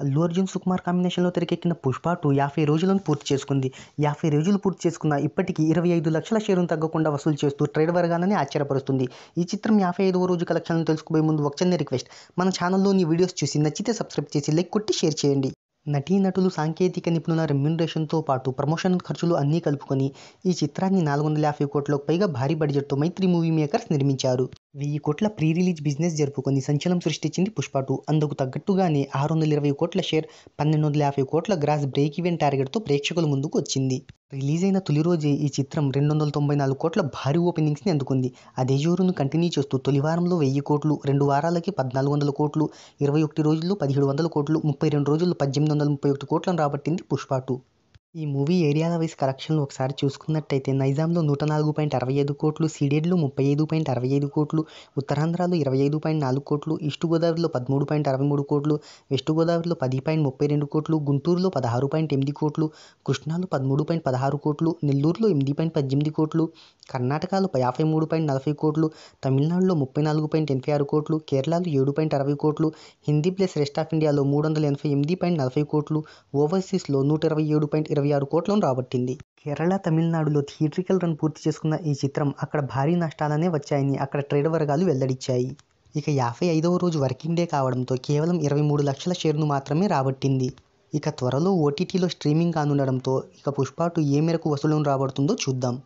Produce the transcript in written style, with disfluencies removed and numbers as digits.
అల్లు అర్జున్, సుకుమార్ కాంబినేషన్లో తెరకెక్కిన 'పుష్ప 2' 50 రోజులను పూర్తి చేసుకుంది. 50 రోజులు పూర్తి చేసుకున్న ఇప్పటికీ 25 లక్షల షేరును తగ్గకుండా వసూలు చేస్తూ ట్రేడ్ వర్గాలని ఆశ్చర్యపరుస్తుంది. ఈ చిత్రం 55వ రోజు కలెక్షన్లను తెలుసుకోబోయే ముందు ఒక చిన్న రిక్వెస్ట్, మన ఛానల్లోని వీడియోస్ చూసి నచ్చితే సబ్స్క్రైబ్ చేసి లైక్ కొట్టి షేర్ చేయండి. నటీనటులు, సాంకేతిక నిపుణుల రెమ్యునరేషన్తో పాటు ప్రమోషన్ ఖర్చులు అన్నీ కలుపుకొని ఈ చిత్రాన్ని 450 కోట్లకు పైగా భారీ బడ్జెట్తో మైత్రి మూవీ మేకర్స్ నిర్మించారు. 1000 కోట్ల ప్రీ రిలీజ్ బిజినెస్ జరుపుకొని సంచలనం సృష్టించింది 'పుష్ప 2'. అందుకు తగ్గట్టుగానే 620 కోట్ల షేర్, 1250 కోట్ల గ్రాస్ బ్రేక్ ఈవెన్ టార్గెట్తో ప్రేక్షకుల ముందుకు వచ్చింది. రిలీజ్ అయిన తొలి రోజే ఈ చిత్రం 294 కోట్ల భారీ ఓపెనింగ్స్ని అందుకుంది. అదే జోరును కంటిన్యూ చేస్తూ తొలి వారంలో 1000 కోట్లు, 2 వారాలకి 1400 కోట్లు, 21 రోజుల్లో 1700 కోట్లు, 32 రోజుల్లో 1831 కోట్లను రాబట్టింది 'పుష్ప 2'. ఈ మూవీ ఏరియాల వైస్ కలెక్షన్లు ఒకసారి చూసుకున్నట్టయితే నైజాంలో 104.65 కోట్లు, సీడెడ్లో 35.65 కోట్లు, ఉత్తరాంధ్రలో 25.4 కోట్లు, ఈస్ట్ గోదావరిలో 13.63 కోట్లు, వెస్ట్ గోదావరిలో 10.32 కోట్లు, గుంటూరులో 16.8 కోట్లు, కృష్ణాలో 13.16 కోట్లు, నెల్లూరులో 8.18 కోట్లు, కర్ణాటకలో 53.40 కోట్లు, తమిళనాడులో 34.86 కోట్లు, కేరళలో 7.60 కోట్లు, హిందీ ప్లస్ రెస్ట్ ఆఫ్ ఇండియాలో 388.40 కోట్లు, ఓవర్సీస్లో 127.26 కోట్లను రాబట్టింది. కేరళ, తమిళనాడులో థియేట్రికల్ రన్ పూర్తి చేసుకున్న ఈ చిత్రం అక్కడ భారీ నష్టాలనే వచ్చాయని అక్కడ ట్రేడ్ వర్గాలు వెల్లడించాయి. ఇక 55వ రోజు వర్కింగ్ డే కావడంతో కేవలం 23 లక్షల షేర్ను మాత్రమే రాబట్టింది. ఇక త్వరలో ఓటీటీలో స్ట్రీమింగ్ కానుండడంతో ఇక 'పుష్ప 2' ఏ మేరకు వసూళ్లను రాబడుతుందో చూద్దాం.